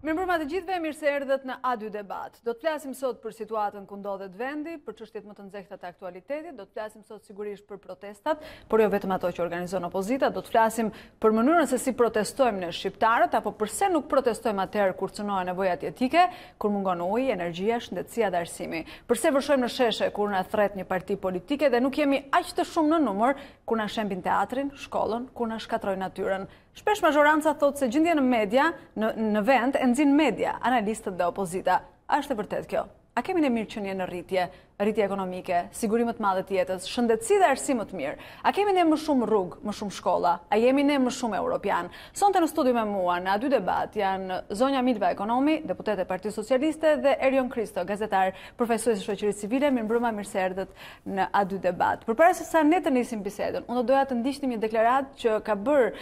Mirëmbrëma të gjithëve, mirë se erdhët në A2 debat. Do të flasim sot për situatën ku ndodhet vendi, për çështjet më të nxehta të aktualitetit, do të flasim sot sigurisht për protestat, por jo vetëm ato që organizon Opozita, do të flasim për mënyrën se si protestojmë ne shqiptarët, apo pse nuk protestojmë atëherë kur cënohen nevojat jetike, kur mungon uji, energjia, shëndetësia dhe arsimi. Pse vërshojmë në sheshe kur na thret një parti politike dhe nuk jemi aq të shumë në numër kur na shembin teatrin, shkollën, kur na shkatrojnë natyrën. Shpesh mazhoranca thotë se gjendja në media, në vend, e nxin media, analistët dhe opozita. A është e vërtet kjo? A kemi ne mirëqenie në rritje ekonomike, siguri më të madhe të jetës, shëndetësi dhe arsim më të mirë? A kemi ne më shumë rrugë, më shumë shkolla? A jemi ne më shumë europian? Sonte në studiu me mua në A2 debat janë zonja Milva Ekonomi, deputete e Partisë Socialiste, dhe Erion Kristo, gazetar, profesues i shoqërisë civile. Mirëmbrëma, mirë se erdhët në A2 debat. Përpara se sa ne të nisim bisedën, unë doja të ndiqnim një deklaratë që ka bërë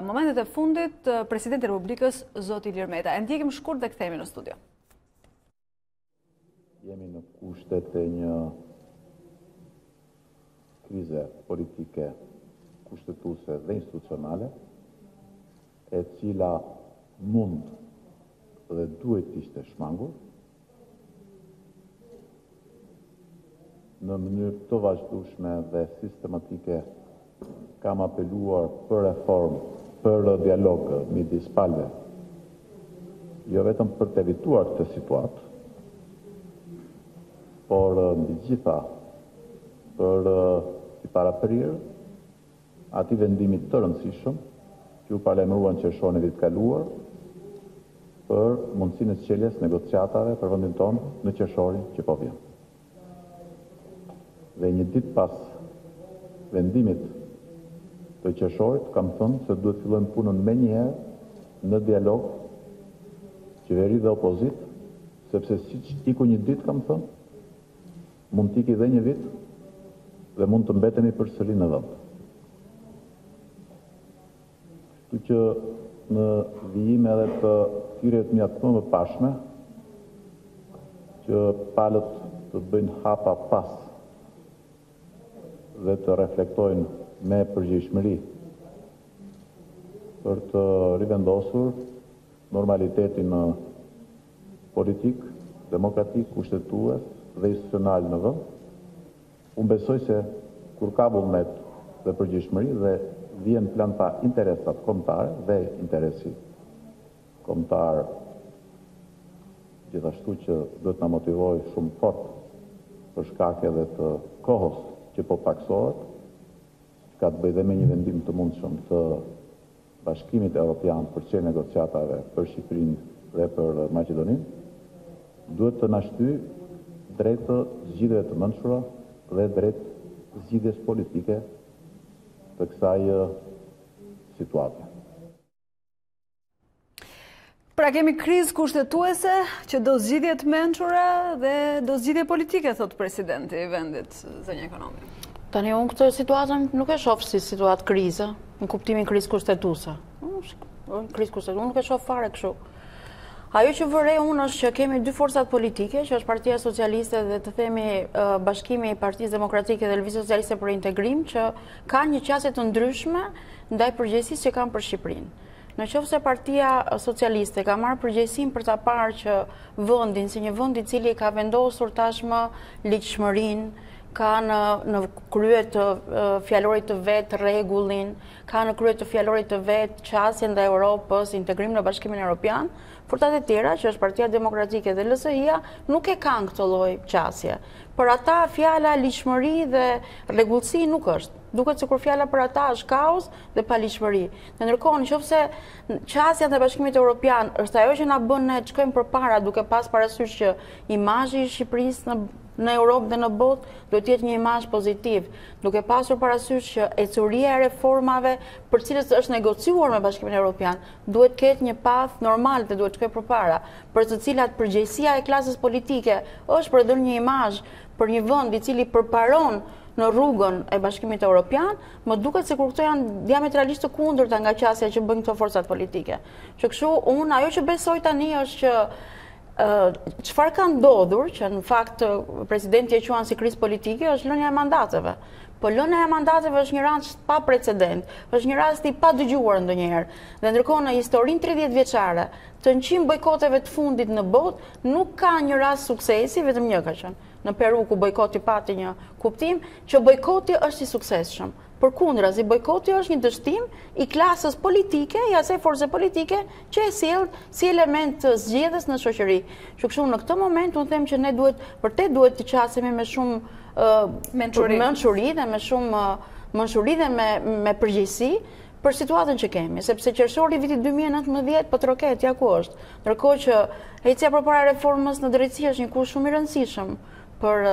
momentet e fundit presidenti i Republikës, zoti Ilir Meta. E ndjekim shkurt dhe kthehemi në studio. Jemi në kushtet e një krize politike, kushtetuese dhe institucionale, e cila mund dhe duhet ishte shmangur në mënyrë të vazhdueshme dhe sistematike. Kam apeluar për reformë, për dialog midis palëve, jo vetëm për të evituar këtë situatë, por mbi gjitha për i paraprirë atij vendimit të rëndësishëm që u paralajmëruan qershorin e vitit kaluar për mundësinë e zgjedhjes negociatave për vendin tonë në qershorin që po vjen. Dhe një ditë pas vendimit të qershorit kam thënë se duhet fillojmë punën menjëherë në dialog qeveri dhe opozitë, sepse siç iku një ditë kam thënë, mund t'iki dhe një vit dhe mund të mbetemi përsëri në vend. Kështu që në vijim edhe të thirrjet mjaft më pashme që palët të bëjnë hapa pas dhe të reflektojnë me përgjegjshmëri për të rivendosur normalitetin politik, demokratik, kushtetues dhe institucional në vend. Unë besoj se kur ka vullnet dhe përgjegjshmëri dhe vjen plan pa interesat kombëtare dhe interesi kombëtar, gjithashtu që duhet na motivoj shumë fort për shkak edhe të kohës që po paksohet, ka të bëjë dhe me një vendim të mundshëm të Bashkimit Evropian për çështje negociatave për Shqipërinë dhe për Maqedoninë, duhet të na shtyjë drejt zgjidhjeve të mençura dhe drejt zgjidhjes politike të kësaj situate. Pra kemi krizë kushtetuese që do zgjidhje të mençura dhe do zgjidhje politike, thot presidenti i vendit, zonja Ekonomi. Tani unë këtë situatën nuk e shoh si situatë krize, në kuptimin krizë kushtetuese. Krizë kushtetuese, unë nuk e shoh fare kështu. Ajo që vërej unë është që kemi dy forcat politike, që është Partia Socialiste dhe të themi Bashkimi i Partisë Demokratike dhe Lëvizjes Socialiste për Integrim, që ka një qasje të ndryshme ndaj përgjegjësisë që kanë për Shqipërinë. Në qoftë se Partia Socialiste ka marrë përgjegjësinë për ta parë që vendin si një vend i cili ka vendosur tashmë ligjshmërinë, ka në krye të fjalorit të vet rregullin, ka në krye të fjalorit të vet qasjen ndaj Europës, integrim në Bashkimin Evropian, forcat e tjera, që është Partia Demokratike dhe LSI-ja, nuk e kanë këtë lloj qasje. Për ata fjala ligjshmëri dhe rregullsi nuk është. Duket sikur fjala për ata është kaos dhe paligjshmëri. Ndërkohë, nëse qasja e Bashkimit Evropian është ajo që na bën ne të shkojmë përpara duke pas parasysh që imazhi i Shqipërisë në Europë dhe në botë duhet të jetë një imazh pozitiv, duke pasur parasysh që ecuria e reformave për cilës është negociuar me Bashkimin Evropian duhet të ketë një path normal dhe duhet të shkojë përpara, për të cilat përgjegjësia e klasës politike është për të dhënë një imazh për një vend i cili përparon në rrugën e Bashkimit Evropian, më duket se kur këto janë diametralisht të kundërta nga qasja që bëjnë këto forcat politike. Që kështu unë ajo që besoj tani është që çfarë ka ndodhur, që në fakt presidenti e quan si krizë politike, është lënia e mandateve. Po lënia e mandateve është një rast pa precedent, është një rast i pa dëgjuar ndonjëherë. Dhe ndërkohë në historinë 30 vjeçare të 100 bojkoteve të fundit në botë nuk ka një rast suksesi, vetëm një ka qenë. Në Peru ku bojkoti pati një kuptim që bojkoti është i suksesshëm. Përkundrazi, bojkoti është një dështim i klasës politike, i asaj force politike që e sjell si element të zgjedhjes në shoqëri. Kështu në këtë moment unë them që ne duhet të qasemi me shumë mençuri dhe me shumë mençuri dhe me përgjegjësi për situatën që kemi, sepse qershori i vitit 2019 po troket ja ku është. Ndërkohë që ecja përpara reformës në drejtësi është një kurs shumë i rëndësishëm për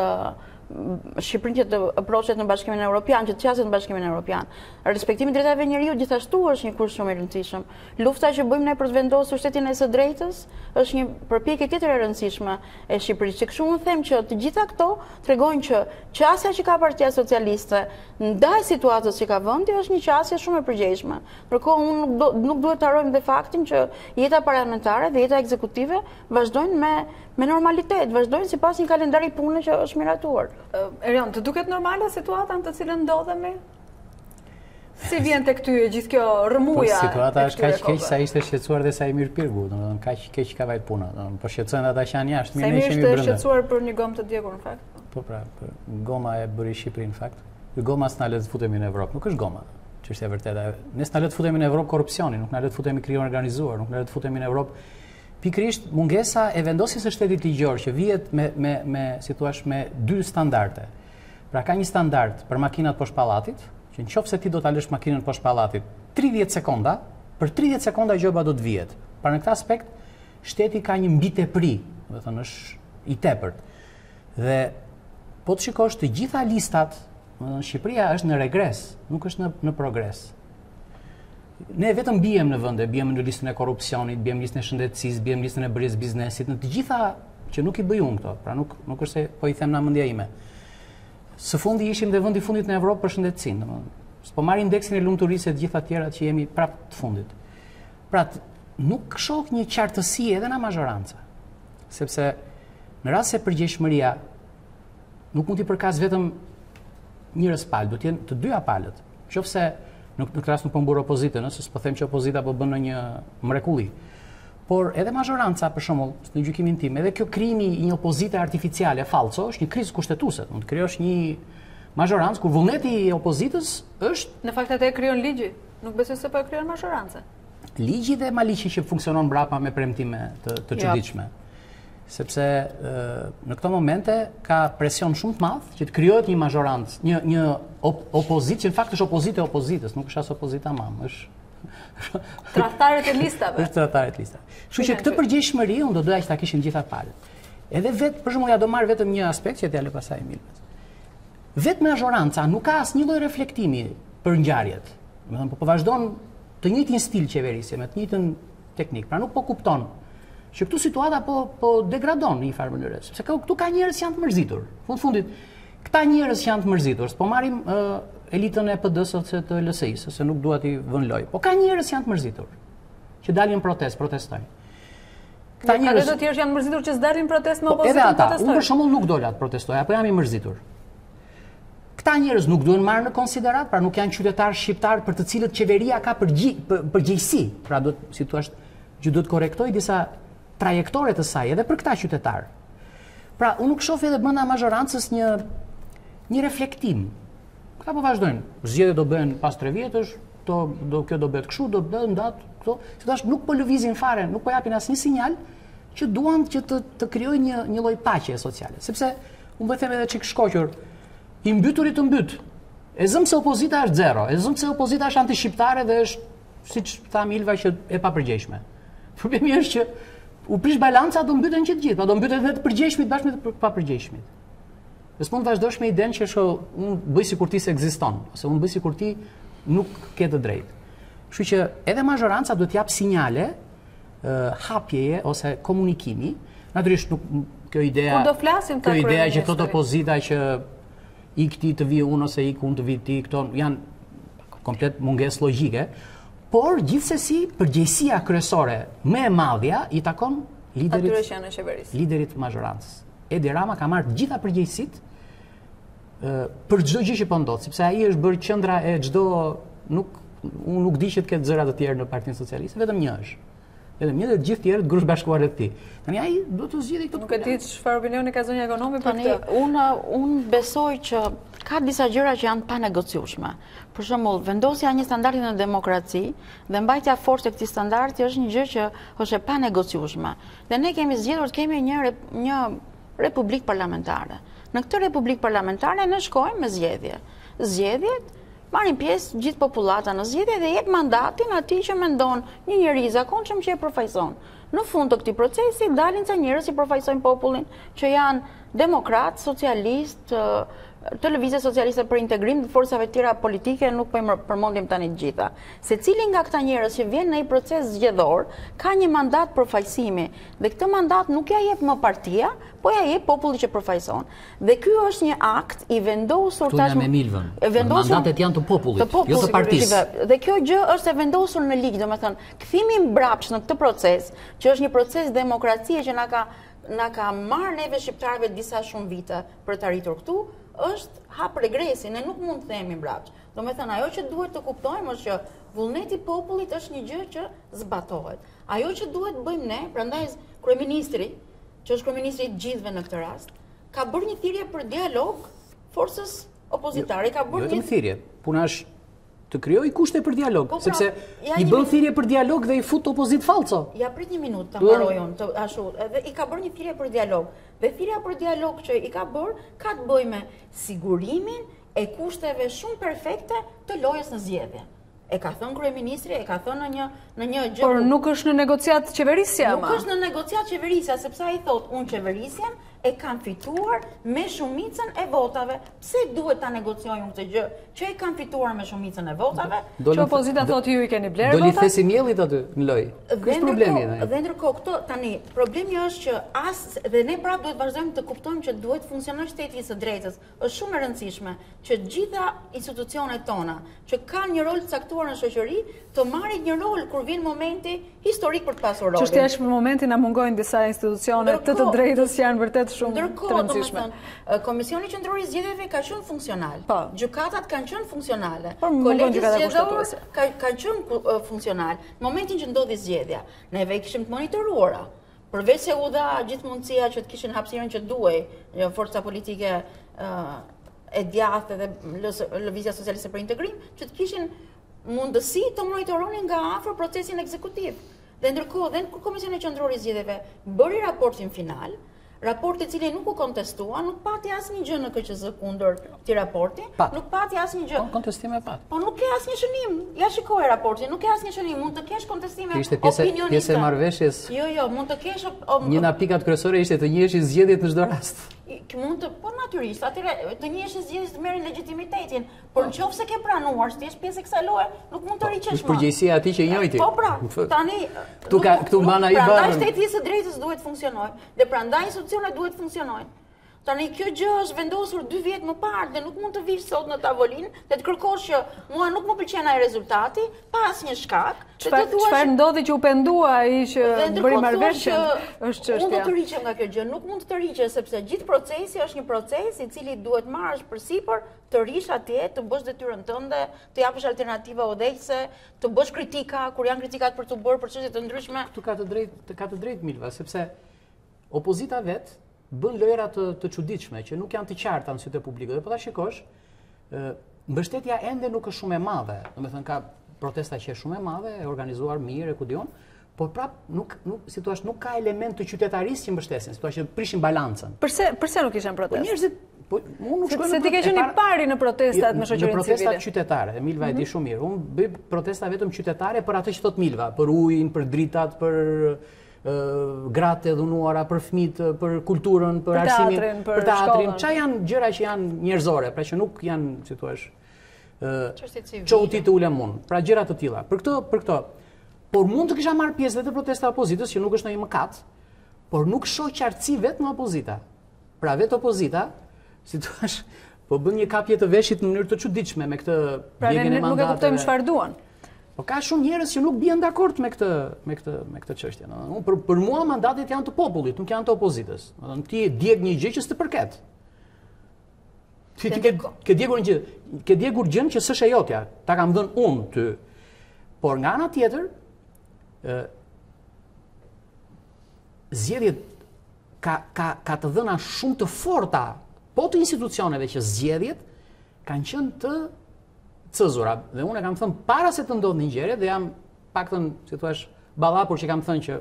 Shqipërinë që të aproqet në Bashkimin Evropian, që të qaset në Bashkimin Evropian. Respektimi drejtave njeriut gjithashtu është një kurs shumë i rëndësishëm. Lufta që bëjmë ne për të vendosur shtetin e së drejtës është një përpjekje tjetër e rëndësishme e Shqipërisë. Që kështu unë them që të gjitha këto tregojnë që qasja që ka Partia Socialiste ndaj situatës që ka vendi është një qasje shumë e përgjegjshme. Ndërkohë unë nuk duhet të harrojmë dhe faktin që jeta parlamentare dhe jeta ekzekutive vazhdojnë me normalitet, vazhdojnë sipas një kalendari pune që është miratuar. Erion, të duket normale situata në të cilën ndodhemi? Si vjen tek ty e gjithë kjo rrëmuja? Situata është kaq keq sa ishte shqetësuar dhe sa i mirë pirgu, domethënë kaq keq ka vajt puna. Po shqetësohen ata që janë jashtë, mirë ne jemi brenda. Sa mirë është shqetësuar për një gomë të djegur në fakt. Po pra, goma e bëri Shqipërinë në fakt. Goma s'na le të futemi në Evropë, nuk është goma. Çështja e vërtetë. Ne s'na le të futemi në Evropë korrupsioni, nuk na le të futemi krijim organizuar, nuk na le të futemi në Evropë pikërisht mungesa e vendosjes së shtetit ligjor që vihet si thua me dy standarde. Pra ka një standard për makinat poshtë pallatit, që nëse ti do ta lësh makinën poshtë pallatit 30 sekonda, për 30 sekonda gjoba do të vihet. Pra në këtë aspekt shteti ka një mbitepri, do të thënë është i tepërt. Dhe po të shikosh të gjitha listat, Shqipëria është në regres, nuk është në progres. Ne vetëm bijem në vende, bijem në listën e korrupsionit, bijem në listën e shëndetësisë, bijem në listën e bërjes biznesit, në të gjitha që nuk i bëj unë këto, pra nuk është se po i them nga mendja ime. Së fundi ishim dhe vendi i fundit në Evropë për shëndetësinë, domethënë. S'po marr indeksin e lumturisë e të gjitha tjerat që jemi prapë të fundit. Pra nuk shoh një qartësi edhe në majoranca. Sepse në rast se përgjegjshmëria nuk mund t'i përkas vetëm njërës palë, do të jenë të dyja palët. Qofse në këtë rast nuk po mburr opozitën, se s'po them që opozita po bën në një mrekulli. Por edhe majoranca, për shembull, në gjykimin tim, edhe kjo krijimi i një opozite artificiale falso është një krizë kushtetuese. Mund të krijosh një majorancë kur vullneti i opozitës është në fakt atë e krijon ligji. Nuk besoj se po e krijon majoranca. Ligji dhe maliqi që funksionon mbrapa me premtime të çuditshme. Sepse në këto momente ka presion shumë të madh që të krijohet një majorancë, një opozitë, që në fakt është opozitë e opozitës, nuk është as opozita mam, është tradhtarët e listave. Është tradhtarët e listave. Kështu që këtë përgjegjshmëri unë do doja që ta kishin gjitha palët. Edhe vetë, për shembull, ja do marr vetëm një aspekt që t'ja lë pasaj Milvës. Vetë majoranca nuk ka asnjë lloj reflektimi për ngjarjet. Domethënë po vazhdon të njëjtin stil qeverisje, me të njëjtën teknik. Pra nuk po kupton që këtu situata po degradon në një farë mënyrë, sepse këtu ka njerëz që janë të mërzitur. Fundit, këta njerëz që janë të mërzitur, po marrim elitën e PD-së ose të LSI-së, se nuk dua t'i vën lojë. Po ka njerëz që janë të mërzitur, që dalin protestojnë. Këta njerëz të tjerë që janë mërzitur që s'dalin protestë me opozitën protestojnë. Edhe ata, unë për shembull nuk dola të protestoj, apo jam i mërzitur. Këta njerëz nuk duhen marrë në konsiderat, pra nuk janë qytetarë shqiptar për të cilët qeveria ka përgjegjësi. Pra si thua, që duhet korrektoj disa trajektore të saj edhe për këta qytetarë. Pra unë nuk shoh edhe brenda majorancës një reflektim. Këta po vazhdojnë. Zgjedhjet do bëhen pas 3 vjetësh, kjo do bëhet kështu, do bëhen datë këto. Si thash, nuk po lëvizin fare, nuk po japin asnjë sinjal që duan që të krijojnë një lloj paqe sociale. Sepse unë po them edhe çik shkoqur, i mbyturit të mbyt. E zëm se opozita është zero, e zëm se opozita është antishqiptare dhe është, siç tha Milva, që e papërgjegjshme. Problemi është që u prish balanca, do mbyten që të gjithë, pa do mbyten edhe të përgjegjshmit bashkë me të papërgjegjshmit. Dhe s'mund vazhdosh me idenë që unë bëj sikur ti se ekziston, ose unë bëj sikur ti nuk ke të drejtë. Kështu që edhe majoranca duhet t'jap sinjale hapjeje ose komunikimi. Natyrisht nuk kjo ideja që thot opozita që ik ti të vi unë ose ik unë të vi ti, këto janë komplet mungesë logjike. Por gjithsesi përgjegjësia kryesore më e madhja i takon liderit të majorancës. Edi Rama ka marrë gjitha përgjegjësitë për çdo gjë që po ndodh, sepse ai është bërë qendra e çdo unë nuk di që të ketë zëra të tjerë në Partinë Socialiste, vetëm një është. Vetëm një dhe të gjithë tjerët grush bashkuar rreth tij. Tani ai do të zgjidhë këto. Nuk e di çfarë opinioni ka zonja Ekonomi për këtë. Unë besoj që ka disa gjëra që janë pa negociueshme. Për shembull, vendosja e një standardi në demokraci dhe mbajtja fortë e këtij standardi është një gjë që është e pa negociueshme. Dhe ne kemi zgjedhur të kemi një republikë parlamentare. Në këtë republikë parlamentare ne shkojmë me zgjedhje. Zgjedhjet marrin pjesë gjithë popullata në zgjedhje dhe jep mandatin atij që mendon një njerëz i zakonshëm që e përfaqëson. Në fund të këtij procesi dalin ca njerëz që përfaqësojnë popullin, që janë demokrat, socialist, të lëvizje socialiste për integrim dhe forcave tjera politike, nuk po i përmendim tani të gjitha. Secili nga këta njerëz që vjen në një proces zgjedhor ka një mandat përfaqësimi dhe këtë mandat nuk ja jep më partia, po ja jep populli që përfaqëson. Dhe ky është një akt i vendosur tashmë me Milvën. Mandatet janë të popullit, jo të partisë. Dhe kjo gjë është e vendosur në ligj, domethënë, kthimi mbrapsht në këtë proces, që është një proces demokracie që na ka marrë neve shqiptarëve disa shumë vite për të arritur këtu, është hap regresi, ne nuk mund të themi mbrapsht. Domethënë, ajo që duhet të kuptojmë është që vullneti i popullit është një gjë që zbatohet. Ajo që duhet bëjmë ne, prandaj kryeministri, që është kryeministri i gjithëve në këtë rast, ka bërë një thirrje për dialog forcës opozitare, ka bërë një thirrje. Puna është të krijoj kushte për dialog, sepse i bën thirrje për dialog dhe i fut opozitë fallco. Ja prit një minutë ta mbaroj unë, ashtu, edhe i ka bërë një thirrje për dialog. Dhe thirrja për dialog që i ka bërë ka të bëjë me sigurimin e kushteve shumë perfekte të lojës në zgjedhje. E ka thënë kryeministri, e ka thënë në një gjë. Por nuk është në negociat qeverisja, Nuk është në negociat qeverisja, sepse ai thotë unë qeverisjen e kam fituar me shumicën e votave. Pse duhet ta negociojmë këtë gjë që e kam fituar me shumicën e votave? Që opozita thotë ju i keni blerë votat? Do li thesi miellit aty në lojë. Ky është problemi. Dhe ndërkohë këto tani problemi është që dhe ne prapë duhet vazhdojmë të kuptojmë që duhet funksionojë shteti i së drejtës. Është shumë e rëndësishme që gjitha institucionet tona që kanë një rol të caktuar në shoqëri të marrin një rol kur vjen momenti historik për të pasur rolin. Çështja është për momentin na mungojnë disa institucione të drejtës që janë vërtet shumë të rëndësishme. Komisioni Qendror i Zgjedhjeve ka qenë funksional. Gjykatat kanë qenë funksionale. Kolegji zgjedhor ka qenë funksional. Në momentin që ndodhi zgjedhja, neve kishim të monitoruara. Përveç se u dha gjithë mundësia që të kishin hapësirën që duhej, forca politike e djathtë dhe lëvizja socialiste për integrim, që të kishin mundësi të monitoronin nga afër procesin ekzekutiv. Dhe ndërkohë, dhe kur Komisioni Qendror i Zgjedhjeve bëri raportin final, raporti i cili nuk u kontestua, nuk pati asnjë gjë në KQZ kundër këtij raporti, nuk pati asnjë gjë. Kontestime pat. Po nuk ke asnjë shënim. Ja shikoj raportin, nuk ke asnjë shënim. Mund të kesh kontestime opinioniste. Pjesë e marrëveshjes. Jo, mund të kesh një nga pikat kryesore ishte të njehesh zgjedhjet në çdo rast. Mund të, po natyrisht, atëherë të njehesh zgjedhjes të merrin legitimitetin, por nëse ke pranuar se ti je pjesë e kësaj loje, nuk mund të riqesh më. Përgjegjësia atij që njëjti. Po pra, tani këtu mban ai barrën. Prandaj shteti i së drejtës duhet funksionojë dhe prandaj institucionet duhet funksionojnë. Tani kjo gjë është vendosur 2 vjet më parë dhe nuk mund të vish sot në tavolinë dhe të kërkosh që mua nuk më pëlqen ai rezultati pa asnjë shkak. Çfarë ndodhi që u pendua ai që bëri marrëveshjen? Është çështja. Unë do të riqem nga kjo gjë, nuk mund të riqesh sepse gjithë procesi është një proces i cili duhet marrësh përsipër, të rish atje, të bësh detyrën tënde, të japësh alternativa udhëheqëse, të bësh kritika kur janë kritikat për të bërë për çështje të ndryshme. Ktu ka të drejtë Milva, sepse opozita vet bën lojra të çuditshme që nuk janë të qarta në sytë e publikut. Dhe po ta shikosh, mbështetja ende nuk është shumë e madhe. Domethënë ka protesta që është shumë e madhe, e organizuar mirë, e ku diun, por prap nuk si thua nuk ka element të qytetarisë që mbështesin, si thua që prishin balancën. Pse nuk ishin protestë? Po njerëzit unë nuk shkoj. Se ti ke qenë i pari në protestat me shoqërinë civile. Në protestat qytetare, Milva e di shumë mirë. Unë bëj protesta vetëm qytetare për atë që thot Milva, për ujin, për dritat, për gratë e dhunuara, për fëmijët, për kulturën, për arsimin, për teatrin. Çfarë janë gjëra që janë njerëzore, pra që nuk janë, si thua, çoti të ulem unë. Pra gjëra të tilla. Për këto. Por mund të kisha marrë pjesë vetë protesta opozitës, që nuk është ndonjë mëkat, por nuk shoh qartësi vetë në opozita. Pra vetë opozita, si thua, po bën një kapje të veshit në mënyrë të çuditshme me këtë djegjen e mandateve. Pra ne nuk e kuptojmë çfarë duan. Po ka shumë njerëz që nuk bien dakord me këtë çështje. Për mua mandatet janë të popullit, nuk janë të opozitës. Ti djeg një gjë që s'të përket. Ti ke djegur gjën që s'është e jotja, ta kam dhënë unë ty. Por nga ana tjetër, zgjedhjet ka të dhëna shumë të forta, po të institucioneve që zgjedhjet kanë qenë të cëzura. Dhe unë e kam thënë para se të ndodhë një gjëre, dhe jam paktën, si thua, ballapur që kam thënë që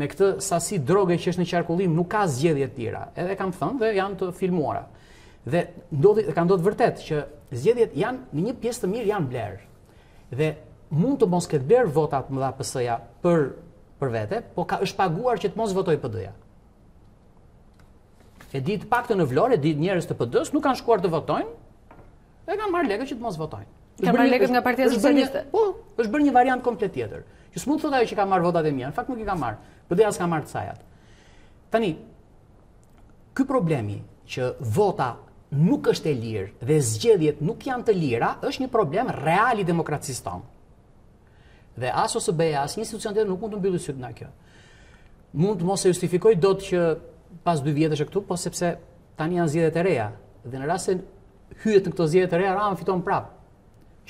me këtë sasi droge që është në qarkullim nuk ka zgjedhje të tjera. Edhe kam thënë dhe janë të filmuara. Dhe ka ndodhur vërtet që zgjedhjet janë në një pjesë të mirë janë blerë. Dhe mund të mos ketë blerë votat më dha PS-ja për vete, po është paguar që të mos votoj PD-ja. E ditë paktën në Vlorë, e ditë njerëz të PD-s nuk kanë shkuar të votojnë, e kanë marrë lekët që të mos votojnë. Ka marrë lekët nga Partia Socialiste. Po, është bërë një variant komplet tjetër. Që s'mund të thotë ajo që ka marrë votat e mia, në fakt nuk i ka marrë. PD-ja s'ka marrë të sajat. Tani, ky problemi që vota nuk është e lirë dhe zgjedhjet nuk janë të lira, është një problem real i demokracisë tonë. Dhe as OSB-ja, as një institucion tjetër nuk mund të mbyllë syt nga kjo. Mund të mos e justifikoj dot që pas 2 vjetësh këtu, po sepse tani janë zgjedhjet e reja. Dhe në rast se hyet në këto zgjedhje të reja, Rama fiton prapë.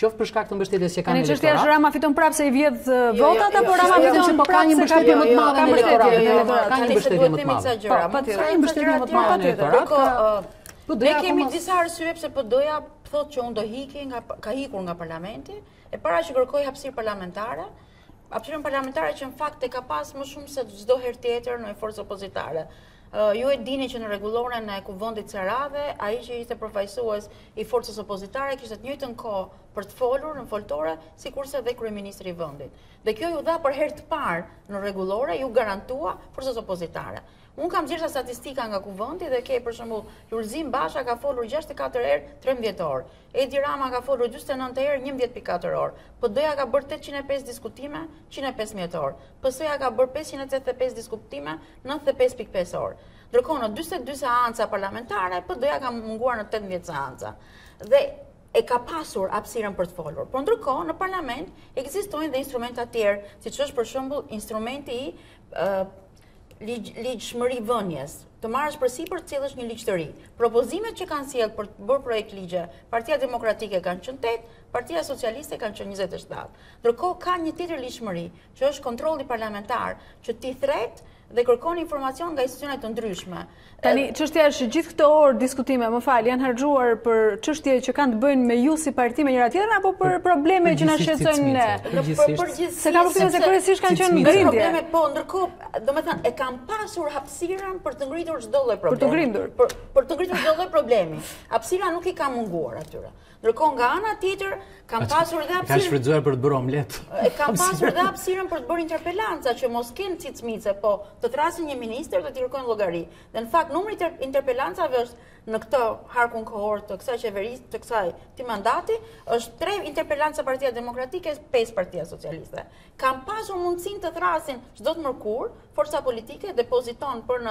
Qoftë për shkak të mbështetjes që kanë elektorat. Çështja është Rama fiton prapë se i vjedh votat apo Rama fiton ka një mbështetje më të madhe në elektorat. Ka një mbështetje më të madhe. Ka një mbështetje më të madhe në elektorat. Ne kemi disa arsye pse PD-ja thotë që unë do hiki ka hikur nga parlamenti, e para që kërkoi hapësirë parlamentare. Hapësirën parlamentare që në fakt e ka pas më shumë se çdo herë tjetër në forcë opozitare. Ju e dini që në rregulloren e Kuvendit të Radhe, ai që ishte përfaqësues i forcës opozitare kishte të njëjtën kohë për të folur në foltore, sikurse dhe kryeministri i vendit. Dhe kjo ju dha për herë të parë në rregullore, ju garantua forcës opozitare. Unë kam gjetur statistika nga Kuvendi dhe ke për shembull Lulzim Basha ka folur 64 herë 13 orë. Edi Rama ka folur 49 herë 11.4 orë. PD-ja ka bërë 805 diskutime, 115 orë. PS-ja ka bërë 585 diskutime, 95.5 orë. Ndërkohë në 42 seanca parlamentare, PD-ja ka munguar në 18 seanca. Dhe e ka pasur hapësirën për të folur. Por ndërkohë në parlament ekzistojnë dhe instrumenta të tjerë, siç është për shembull instrumenti i ligjshmëri vënies, të marrësh përsipër të cilësh një ligj të ri. Propozimet që kanë sjellë për të bërë projekt ligje, Partia Demokratike kanë qenë 8, Partia Socialiste kanë qenë 27. Ndërkohë ka një tjetër ligjshmëri, që është kontrolli parlamentar, që ti thret dhe kërkon informacion nga institucione të ndryshme. Tani, çështja është gjithë këto orë diskutime, më fal, janë harxuar për çështje që kanë të bëjnë me ju si parti me njëra tjetrën apo për probleme që na shqetësojnë ne? Se kam përshtypjen se kryesisht kanë qenë ngritje. Probleme po, ndërkohë, domethënë e kanë pasur hapësirën për të ngritur çdo lloj problemi. Për të ngritur. Për të ngritur çdo lloj problemi. Hapësira nuk i ka munguar atyre. Ndërkohë nga ana tjetër kanë pasur dhe hapësirën. Ka shfrytzuar për të bërë omlet. Kanë pasur dhe hapësirën për të bërë interpelanca që mos kenë cicmice, po të thrasin një ministër dhe t'i kërkojnë llogari. Dhe në fakt numri i interpelancave është në këtë harkun kohor të kësaj qeverisë, të kësaj ti mandati, është 3 interpelanca Partia Demokratike, 5 Partia Socialiste. Kanë pasur mundësinë të thrasin çdo të mërkur, forca politike depoziton për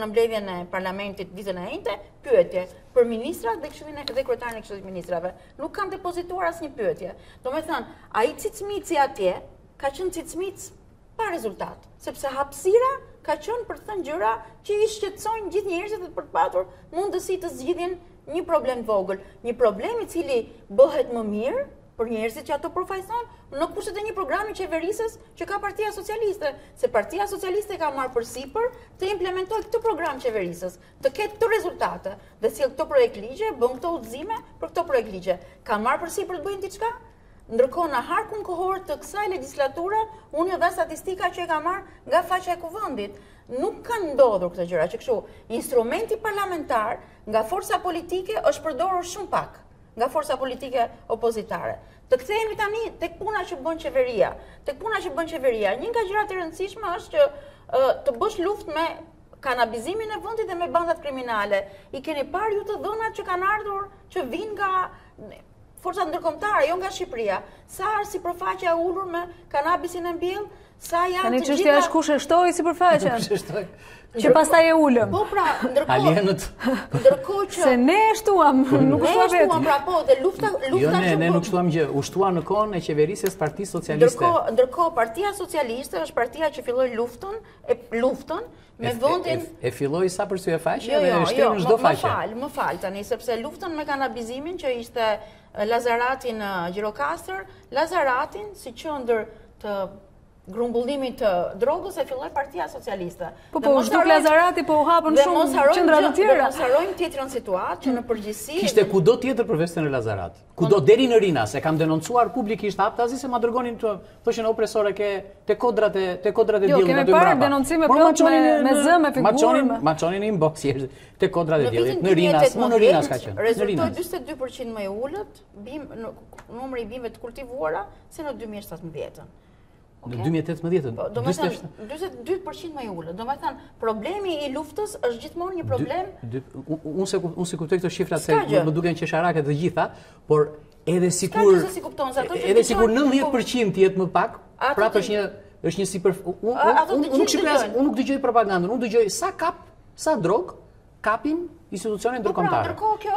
në mbledhjen e parlamentit ditën e njëjtë pyetje për ministrat dhe këshillin dhe kryetarin e këshillit ministrave. Nuk kanë depozituar asnjë pyetje. Domethënë, ai cicmici atje ka qenë cicmic pa rezultat, sepse hapësira ka qenë për të thënë gjëra që i shqetësojnë gjithë njerëzit dhe për të patur mundësi të zgjidhin një problem të vogël, një problem i cili bëhet më mirë për njerëzit që ato përfaqësojnë në kushtet e një programi qeverisës që ka Partia Socialiste, se Partia Socialiste ka marrë përsipër të implementojë këtë program qeverisës, të ketë këto rezultate dhe sjell këto projekt ligje, bën këto udhëzime për këto projekt ligje. Kanë marrë përsipër të bëjnë diçka? Ndërkohë në harkun kohor të kësaj legislature, unë dha statistika që e ka marrë nga faqja e Kuvendit. Nuk kanë ndodhur këto gjëra, që kështu instrumenti parlamentar nga forca politike është përdorur shumë pak nga forca politike opozitare. Të kthehemi tani tek puna që bën qeveria. Tek puna që bën qeveria, një nga gjërat e rëndësishme është që të bësh luftë me kanabizimin e vendit dhe me bandat kriminale. I keni parë ju të dhënat që kanë ardhur, që vijnë nga forcat ndërkombëtare, jo nga Shqipëria. Sa sipërfaqe e ulur me kanabisin e mbjell, sa janë të gjitha. Tani çështja është kush e shtoi sipërfaqen. Që pastaj e ulëm. Po pra, Alienët. ndërkohë që Se ne e shtuam, nuk ne shtuam vetë. pra po, dhe lufta Jo, ne nuk shtuam gjë, u shtua në kohën e qeverisjes Partisë Socialiste. Ndërkohë Partia Socialiste është partia që filloi luftën me vendin E filloi sa për sy e faqe dhe e shtoi në çdo faqe. Më fal tani, sepse luftën me kanabizimin që ishte Lazarati në Gjirokastër, Lazaratin si qendër të grumbullimit të drogës e filloi Partia Socialiste. Po, zhduk Lazarati, po u hapën shumë qendra të tjera. Dhe mos harrojmë tjetrën situatë që në përgjithësi Kishte kudo tjetër përveç se në Lazarat. Kudo deri në Rinas, e kam denoncuar publikisht haptazi se ma dërgonin të thoshin opresore te kodrat e Jo, diellit kemi parë denoncime plot me zë, me figurë. Ma çonin inbox te kodrat e diellit në Rinas, në Rinas ka qenë. Rezultoi 42% më i ulët, numri i bimëve të kultivuara se në 2017-ën. Në 2018-ën. Do me thënë, 42% më i ullët. Do me thënë, problemi i luftës është gjithmonë një problem... Unë se kuptoj këto shifrat se më duken qesharake të gjitha, por edhe sikur 90% jetë më pak, prapë është një sipër... Unë nuk dëgjoj propagandën, unë dëgjoj sa drog kapin institucione ndërkombëtare.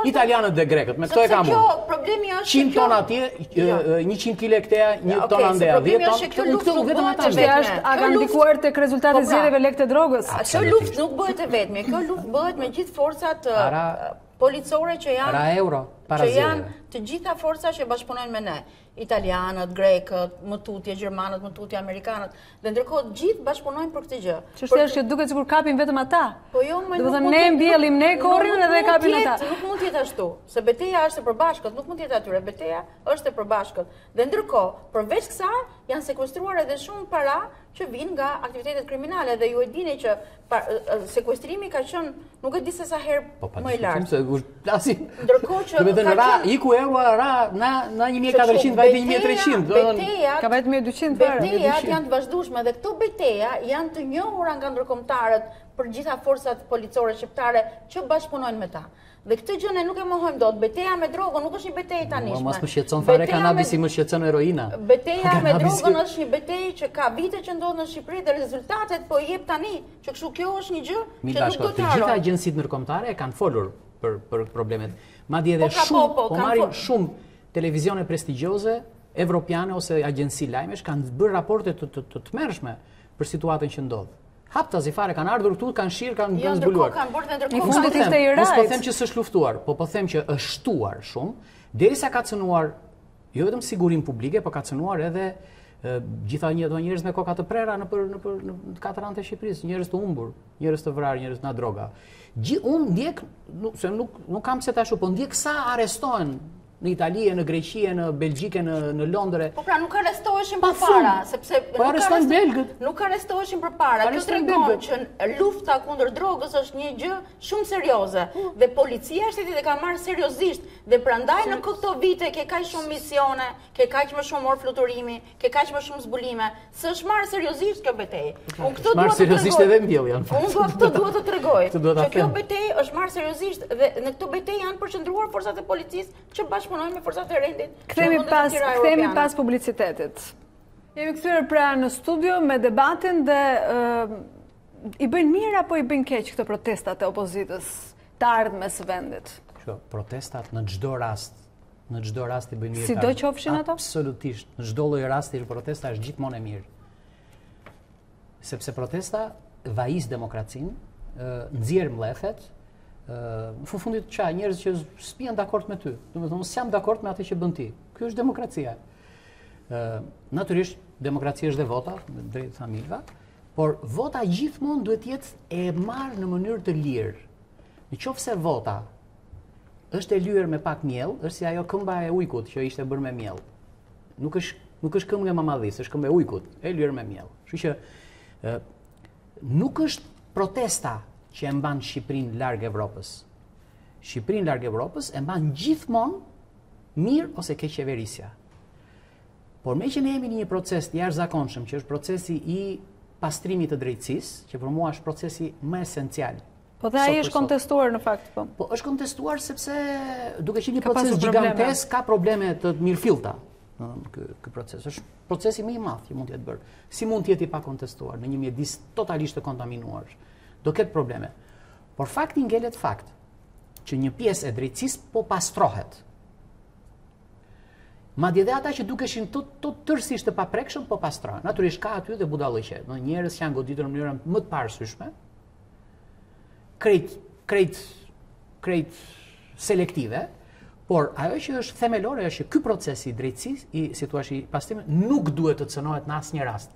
Italianët dhe grekët, me këto e kam unë. Problemi është 100 tona atje, 100 kg këteja, 1 tona ndea, 10 tona. Është a kanë ndikuar tek rezultatet zgjedhjeve lekë të drogës? Kjo luftë nuk bëhet e vetme, kjo luftë bëhet me gjithë forcat policore që janë të gjitha forcat që bashkëpunojnë me ne. Italianët, grekët, më tutje gjermanët, më tutje amerikanët, dhe ndërkohë gjithë bashkëpunojnë për këtë gjë. Çështja është që duket sikur kapin vetëm ata. Po jo, më do të thënë ne mbjellim, ne korrim edhe kapin ata. Nuk mund të jetë ashtu, se betejë është e përbashkët, nuk mund të jetë atyre, betejë është e përbashkët. Dhe ndërkohë, përveç kësaj, janë sekuestruar edhe shumë para që vinë nga aktivitetet kriminale dhe ju e dini që sekuestrimi ka qenë nuk e di se sa herë më i lartë. Ndërkohë që iku euro na 1400 vajte 1300. Ka vajte 1200 fare. Betejat janë të vazhdueshme dhe këto beteja janë të njohura nga ndërkombëtarët për gjitha forcat policore shqiptare që bashkëpunojnë me ta. Dhe këtë gjë ne nuk e mohojmë dot. Beteja me drogën nuk është një betejë tanishme. Mos më shqetëson fare kanabisi, më shqetëson heroina. Beteja me drogën është një betejë që ka vite që ndodh në Shqipëri dhe rezultatet po i jep tani. Që kështu kjo është një gjë që nuk do të harrojmë. Të gjitha agjencitë ndërkombëtare kanë folur për problemet. Madje edhe shumë marrin shumë televizione prestigjioze evropiane ose agjenci lajmesh kanë bërë raporte të tmerrshme për situatën që ndodh. Haptazi fare kanë ardhur këtu, kanë shirë, kanë zbuluar. Në fundit ishte i rajt. Mos po them që s'është luftuar, po them që është shtuar shumë, derisa ka cënuar jo vetëm sigurinë publike, po ka cënuar edhe gjitha njerëz me koka të prera në katër anët e Shqipërisë, njerëz të humbur, njerëz të vrarë, njerëz nga droga. Unë ndjek, se nuk kam se ta shu, po ndjek sa arrestohen në Itali, në Greqi, në Belgjike, në Londre. Po pra nuk arrestoheshin përpara, sepse po arrestojnë belgët. Nuk arrestoheshin përpara. Kjo tregon që lufta kundër drogës është një gjë shumë serioze dhe policia e shtetit e ka marrë seriozisht dhe prandaj në këto vite ke kaq shumë misione, ke kaq më shumë orë fluturimi, ke kaq më shumë zbulime, s'është marrë seriozisht kjo betejë. Unë këtë marrë seriozisht edhe mbjelljen. Unë këtë duhet të tregoj. Që kjo betejë është marrë seriozisht dhe në këtë betejë janë përqendruar forcat e policisë që punojnë me forcat e rendit. Kthehemi pas publicitetit. Jemi kthyer pra në studio me debatin dhe i bëjnë mirë apo i bëjnë keq këto protestat e opozitës të ardhmes së vendit? Protestat në çdo rast i bëjnë mirë. Sido qofshin ato? Absolutisht. Në çdo lloj rasti protesta është gjithmonë e mirë. Sepse protesta vajis demokracinë, nxjerr mllethet. Në fundit njerëz që s'pian dakord me ty. Domethënë unë s'jam dakord me atë që bën ti. Ky është demokracia. Natyrisht demokracia është dhe vota, drejt tha Milva, por vota gjithmonë duhet jetë e marrë në mënyrë të lirë. Nëse vota është e lyer me pak miell, është si ajo këmba e ujkut që ishte bërë me miell. Nuk është këmbë nga mamadhisë, është këmbë e ujkut, e lyer me miell. Kështu që nuk është protesta që e mban Shqipërinë larg Evropës. Shqipërinë larg Evropës e mban gjithmonë mirë ose keq qeverisja. Por me që ne jemi në një proces të jashtëzakonshëm, që është procesi i pastrimit të drejtësisë, që për mua është procesi më esencial. Po dhe ai është kontestuar në fakt, po. Po është kontestuar sepse duke qenë një proces gigantesk, ka probleme të mirëfillta. Ky proces është procesi më i madh që mund të jetë bërë. Si mund të jetë i pakontestuar në një mjedis totalisht të kontaminuar? do ketë probleme. Por fakti ngelet fakt që një pjesë e drejtësisë po pastrohet. Madje edhe ata që dukeshin të tërësisht të paprekshëm po pastrohen. Natyrisht ka aty dhe budallëqe, do njerëz që janë goditur në mënyrën më të parësyeshme, krejt selektive, por ajo që është themelore është që ky proces i drejtësisë, i situashi pastrimit, nuk duhet të cënohet në asnjë rast.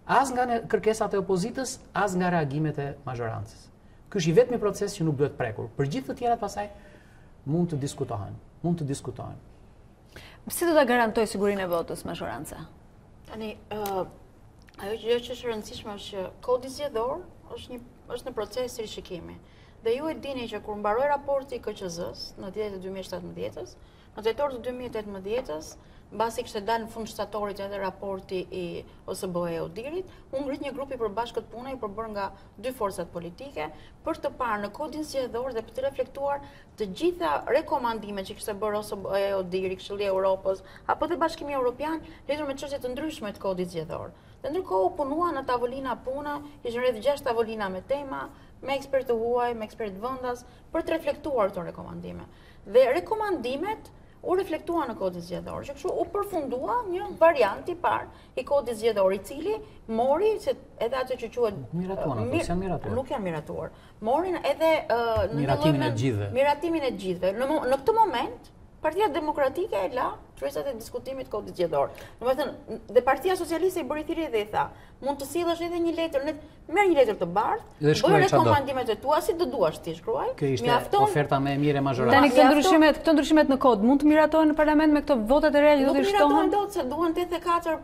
As nga kërkesat e opozitës, as nga reagimet e mazhorancës. Ky është i vetmi proces që nuk duhet prekur. Për gjithë të tjerat pasaj mund të diskutohen. Si do ta garantoj sigurinë e votës mazhoranca? Tani, ajo që është e rëndësishme është që kodi zgjedhor është në proces rishikimi. Dhe ju e dini që kur mbaroi raporti i KQZ-s në ditët e 2017-s, në tetor të 2018-s, mbasi kishte dalë në fund shtatorit edhe raporti i OSBE-Odirit, u ngrit një grup i përbashkët pune i përbërë nga dy forcat politike për të parë në kodin zgjedhor dhe për të reflektuar të gjitha rekomandimet që kishte bërë OSBE-Odiri, Këshilli i Europës, apo dhe Bashkimi Evropian lidhur me çështje të ndryshme të kodit zgjedhor. Dhe ndërkohë u punua në tavolina pune, ishin rreth 6 tavolina me tema, me ekspertë huaj, me ekspertë vendas, për të reflektuar këto rekomandime. Dhe rekomandimet u reflektua në kodin zgjedhor, që kështu u përfundua një variant i parë i kodit zgjedhor, i cili mori edhe ato që quhet nuk janë miratuar. Morin edhe miratimin e gjithëve. Në këtë moment Partia Demokratike e la kryesat e diskutimit kodit zgjedhor. Domethënë, dhe Partia Socialiste i bëri thirrje dhe i tha, mund të sillesh edhe një letër, merr një letër të bardhë, bëj rekomandimet e tua si të duash ti shkruaj. Kjo ishte oferta më e mirë e mazhorancës. Tani këto ndryshimet në kod mund të miratohen në parlament me këto votat e reja që do të shtohen? Nuk miratohen dot se duhen 84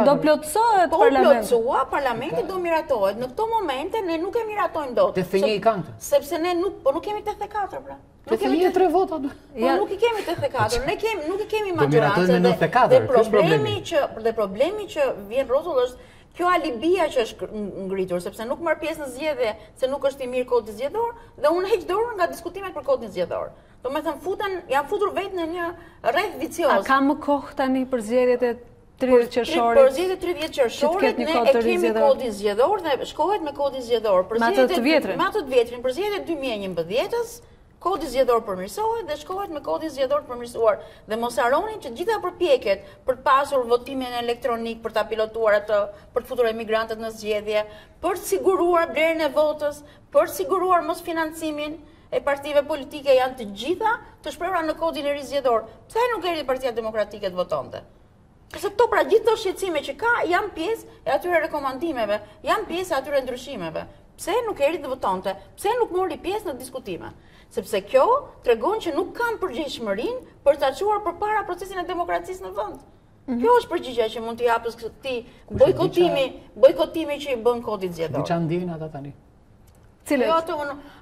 do plotësohet parlamenti. Parlamenti do miratohet. Në këto momente ne nuk e miratojmë dot. 81 i kanë. Sepse ne nuk kemi 84 pra. Nuk kemi 3 vota. Nuk i kemi 84. Ne nuk i kemi majorancë. Dhe problemi që vjen rrotull është kjo alibia që është ngritur, sepse nuk marr pjesë në zgjedhje, se nuk është i mirë kodi zgjedhor, dhe unë heq dorën nga diskutimet për kodin zgjedhor. Domethënë janë futur vetë në një rreth vicioz. A ka më kohë tani për zgjedhjet e 30 qershorit? Për zgjedhjet 30 qershorit ne e kemi kodin zgjedhor dhe shkohet me kodin zgjedhor. Me atë të vjetrin, për zgjedhjet 2011-s, kodi zgjedhor përmirësohet dhe shkohet me kodin zgjedhor përmirësuar. Dhe mos harroni që gjitha përpjekjet për të pasur votimin elektronik, për ta pilotuar atë, për të futur emigrantët në zgjedhje, për të siguruar blerjen e votës, për të siguruar mos financimin e partive politike, janë të gjitha të shprehura në kodin e ri zgjedhor. Pse nuk erdhi Partia Demokratike të votonte? Sepse këto pra gjithë këto shqetësime që ka janë pjesë e atyre rekomandimeve, janë pjesë e atyre ndryshimeve. Pse nuk erdhi të votonte? Pse nuk mori pjesë në diskutime? Sepse kjo tregon që nuk kanë përgjegjshmërinë për ta çuar përpara procesin e demokracisë në vend. Kjo është përgjigjja që mund t'i japësh këtij bojkotimi që i bën kodit zgjedhor. Diçka ndjejnë ata tani. Jo ato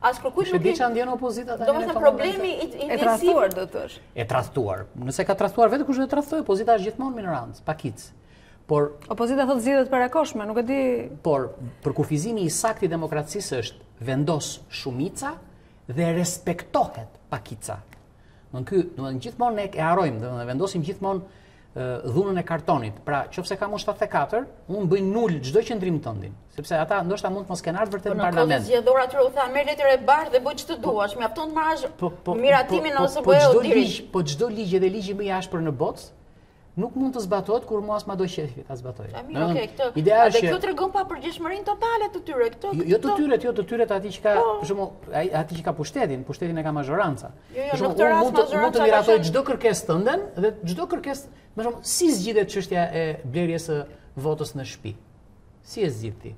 as kërkuj nuk diçka ndjen opozita tani. Domethënë problemi i tradhtuar do të thosh. E tradhtuar. Nëse ka tradhtuar vetë kush do të tradhtoj? Opozita është gjithmonë minorancë, pakic. Por opozita thotë zgjedhjet parakoshme, nuk e di. Por për kufizimi i saktë i demokracisë është vendos shumica dhe respektohet pakica. Domethënë gjithmonë ne e harrojmë, domethënë vendosim gjithmonë dhunën e kartonit. Pra, nëse kam 74, unë bëj nul çdo qendrim tëndin, sepse ata ndoshta mund të mos kenë ardhur vërtet në parlament. Po në kodin zgjedhor atyre u tha merr letër e bardhë dhe bëj ç'të duash, mjafton të marrësh miratimin ose Odirit. Po çdo ligj dhe ligji më i ashpër në botë nuk mund të zbatohet kur mos ma do qefi ta zbatoj. Ideja është kjo tregon pa përgjegjshmërinë totale të tyre këto. Jo të tyre të atij që ka, për shembull, atij që ka pushtetin e ka mazhoranca. Për shembull, mund të miratoj çdo kërkesë tënden dhe çdo kërkesë, për shembull, si zgjidhet çështja e blerjes së votës në shtëpi. Si e zgjidh ti?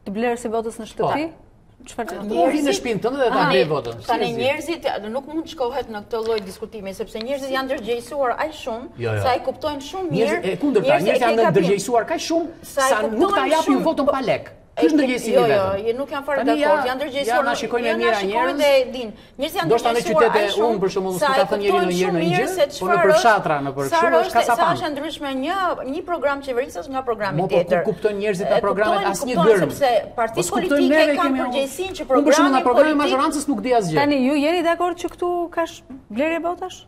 Të blerës së votës në shtëpi? Çfarë në shtëpinë tënde dhe ta blej votën. Tani njerëzit nuk mund të shkohet në këtë lloj diskutimi sepse njerëzit janë ndërgjegjësuar aq shumë sa e kuptojnë shumë mirë. E kundërta, njerëzit janë ndërgjegjësuar kaq shumë sa nuk ta japin votën pa lek. Ky është ndërgjegjësimi vetëm. Jo, nuk janë fare dakord, janë ndërgjegjësuar. Na shikojnë mirë njerëz. Njerëzit janë ndërgjegjësuar. Do të në qytete unë për shembull nuk ta thënë njëri në një gjë, por në përfshatra, në përkështu është kasapam. Sa është ndryshme një program qeverisës nga programi tjetër. Po kuptojnë njerëzit në programet asnjë gërm. Sepse partitë politike kanë përgjegjësinë që programi programi mazhorancës nuk di asgjë. Tani ju jeni dakord që këtu ka blerje votash?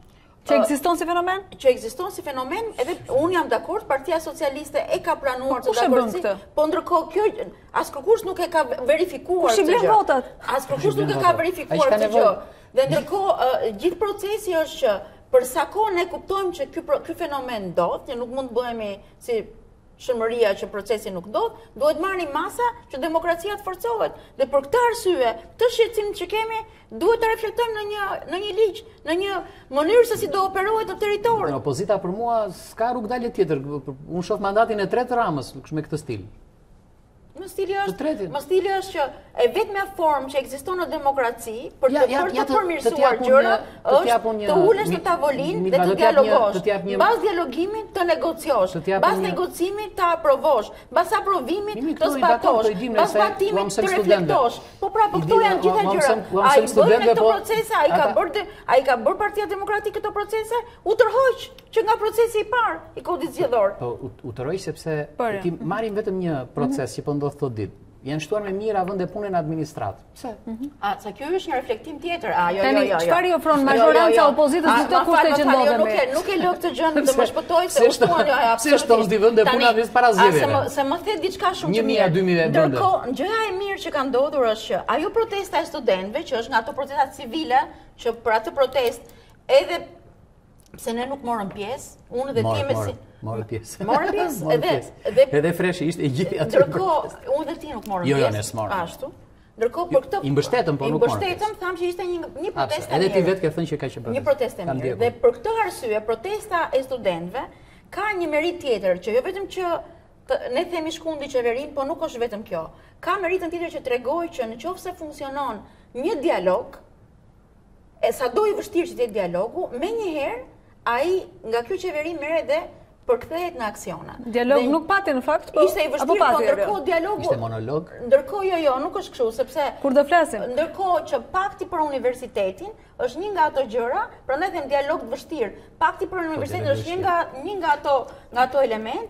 Që ekziston si fenomen? Që ekziston si fenomen, edhe unë jam dakord, Partia Socialiste e ka planuar të dakordsi, po ndërkohë kjo as kërkush nuk e ka verifikuar këtë gjë. Kush i blen votat? As kërkush nuk e ka verifikuar këtë gjë. Dhe ndërkohë gjithë procesi është që për sa kohë ne kuptojmë që ky fenomen ndodh, ne nuk mund të bëhemi si shëmëria që procesi nuk ndodh, duhet marrni masa që demokracia të forcohet. Dhe për këtë arsye, të shqetësim që kemi, duhet të reflektojmë në një ligj, në një mënyrë se si do operohet në territor. Opozita për mua s'ka rrugë dalje tjetër. Unë shoh mandatin e tretë Ramës me këtë stil. Më stili është që e vetmja formë që ekziston në demokraci për të përmirësuar gjëra është të ulesh në tavolinë dhe të dialogosh. Mbas dialogimit të negociosh, mbas negocimit të aprovosh, mbas aprovimit të zbatosh, mbas zbatimit të reflektosh. Po pra, po këto janë gjitha gjëra. Ai bën këto procese, ai ka bërë Partia Demokratike këto procese, u tërhoq që nga procesi i parë i kodit zgjedhor. Po u tërhoq sepse ti marrim vetëm një proces që po ndodh këto ditë. Janë shtuar me mira vende pune në administratë. Pse? Sa kjo është një reflektim tjetër. Çfarë i ofron majoranca opozitës në këtë kushte që ndodhemi? Nuk e lë këtë gjë të më shpëtoj se u thuan pse shton di vende pune në para zgjedhjeve. Se më the diçka shumë të 1000-2000 vende. Ndërkohë, gjëja e mirë që ka ndodhur është që ajo protesta e studentëve, që është nga ato protestat civile, që për atë protestë edhe pse ne nuk morëm pjesë, unë dhe ti me si morëm pjesë. Morëm pjesë edhe fresh ishte e gjithë aty. Ndërkohë, unë dhe ti nuk morëm pjesë. Jo, ne s'morëm. Ashtu. Ndërkohë për këtë i mbështetëm, po nuk morëm. I mbështetëm, tham që ishte një protestë e mirë. Edhe ti vetë ke thënë që ka qenë një protestë e mirë. Dhe për këtë arsye, protesta e studentëve ka një merit tjetër, që jo vetëm që ne themi shkundi qeverin, po nuk është vetëm kjo. Ka meritën tjetër që tregoj që nëse funksionon një dialog, e sado i vështirë që të jetë dialogu, menjëherë ai nga kjo qeveri merret dhe përkthehet në aksiona. Dialog nuk pati në fakt, po ishte i vështirë, po ndërkohë dialogu ishte monolog. Ndërkohë jo, nuk është kështu, sepse kur do flasim. Ndërkohë që pakti për universitetin është një nga ato gjëra, prandaj them dialog të vështirë. Pakti për universitetin është një nga ato element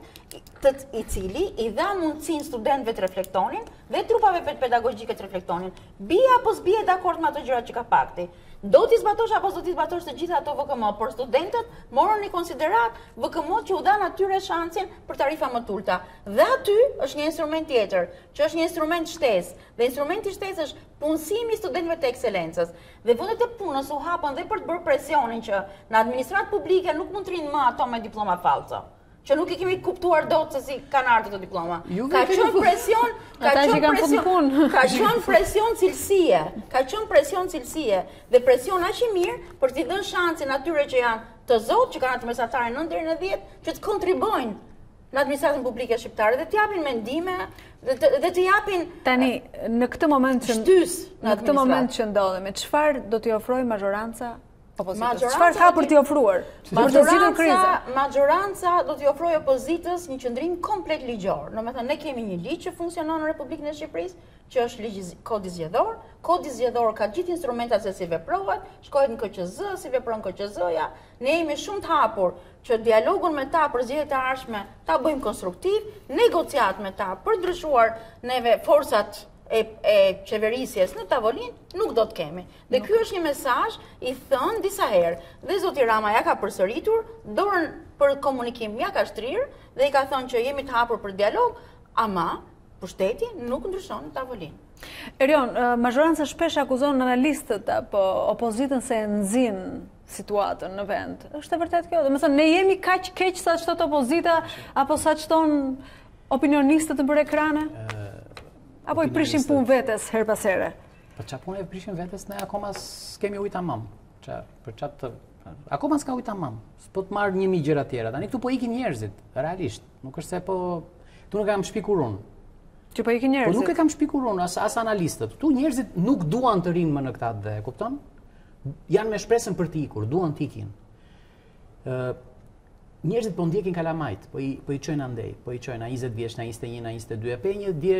i cili i dha mundësinë studentëve të reflektonin dhe trupave pedagogjike të reflektonin. Bie apo s'bie dakord me ato gjëra që ka pakti. Do t'i zbatosh apo do t'i zbatosh të gjitha ato VKM, por studentët morën në konsiderat VKM-t që u dhan atyre shansin për tarifa më të ulta. Dhe aty është një instrument tjetër, që është një instrument shtesë. Dhe instrumenti shtesë është punësimi i studentëve të ekselencës. Dhe vendet e punës u hapën dhe për të bërë presionin që në administratë publike nuk mund të rinë më ato me diploma falca. Që nuk e kemi kuptuar dot se si kanë ardhur këto diploma. Ka qenë presion cilësie, dhe presion aq i mirë për t'i dhënë shansin atyre që janë të zotë, që kanë atë mesatare 9 deri në 10, që të kontribojnë në administratën publike shqiptare dhe të japin mendime dhe të japin tani në këtë moment që ndodhemi, çfarë do t'i ofrojë majoranca opozitës? Çfarë ka për t'i ofruar? Majoranca do t'i ofrojë opozitës një qëndrim komplet ligjor. Domethënë ne kemi një ligj që funksionon në Republikën e Shqipërisë, që është ligji kodi zgjedhor. Kodi zgjedhor ka gjithë instrumentat se si veprohet, shkohet në KQZ, si vepron KQZ-ja. Ne jemi shumë të hapur që dialogun me ta për zgjedhjet e ardhshme ta bëjmë konstruktiv, negociat me ta për ndryshuar neve forcat e qeverisjes në tavolinë nuk do të kemi. Dhe ky është një mesazh i thënë disa herë. Dhe zoti Rama ja ka përsëritur, dorën për komunikim ja ka shtrirë dhe i ka thënë që jemi të hapur për dialog, ama pushteti nuk ndryshon në tavolinë. Erion, majoranca shpesh akuzon analistët apo opozitën se e nxin situatën në vend. Është e vërtet kjo? Domethënë ne jemi kaq keq sa çdo opozita apo sa çton opinionistët për ekrane? Apo i prishin punë vetes her pas here? Po çfarë punë e prishin vetes, ne akoma s'kemi ujë tamam. Akoma s'ka ujë tamam. S'po të marr 1000 gjëra tjera. Tani këtu po ikin njerëzit, realisht. Nuk është se po tu nuk kam shpikur unë. Që po ikin njerëzit. Po nuk e kam shpikur unë as analistët. Tu njerëzit nuk duan të rinë më në këtë dhe, kupton? Janë me shpresën për të ikur, duan të ikin. Njerëzit po ndjekin kalamajt, po i çojnë andej, po i çojnë na 20 vjeç, na 21, na 22. Pe një dje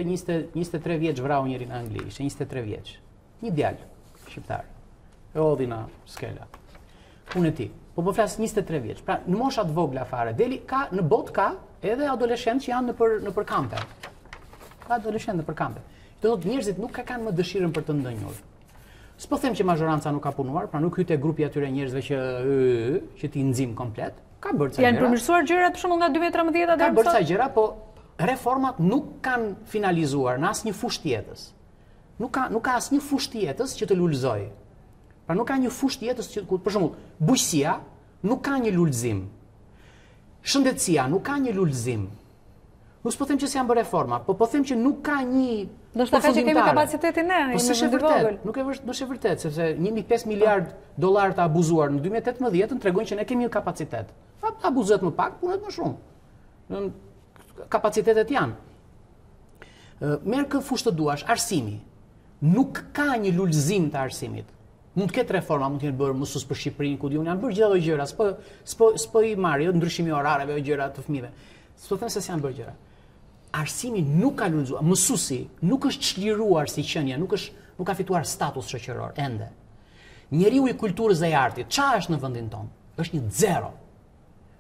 23 vjeç vrau njëri në Angli, ishte 23 vjeç. Një djalë shqiptar. E hodhi na skela. Unë e ti. Po flas 23 vjeç. Pra në mosha të vogla fare, deli ka në botë ka edhe adoleshentë që janë nëpër kampe. Ka adoleshentë nëpër kampe. Do thotë njerëzit nuk kanë më dëshirën për të ndënjur. S'po them që majoranca nuk ka punuar, pra nuk hyte grupi atyre njerëzve që ti nxim komplet. Ka bërë ca gjëra. Janë përmirësuar gjërat për shembull nga 2013 deri Ka bërë ca gjëra, po reformat nuk kanë finalizuar në asnjë fushë të jetës. Nuk ka asnjë fushë të jetës që të lulëzoj. Pra nuk ka një fushë të jetës që, për shembull, bujqësia nuk ka një lulëzim. Shëndetësia nuk ka një lulëzim. Nuk po them që s'janë bërë reforma, po them që nuk ka një do të thotë që kemi kapacitetin ne, po s'është vërtet. Nuk është vërtet, sepse 1.5 miliard dollar të abuzuar në 2018 tregojnë që ne kemi një kapacitet. Abuzohet më pak, punet më shumë. Kapacitetet janë. Merë kë fushë të duash, arsimi. Nuk ka një lulëzim të arsimit. Mund të ketë reforma, mund të jetë bërë mësues për Shqipërinë, ku diun janë bërë gjithë ato gjëra, s'po i marrë, ndryshimi orareve, gjëra të fëmijëve. S'po them se s'janë bërë gjëra. Arsimi nuk ka lulëzuar, mësuesi nuk është çliruar si qenie, nuk ka fituar status shoqëror ende. Njeriu i kulturës dhe i artit, ç'a është në vendin tonë? Është një zero.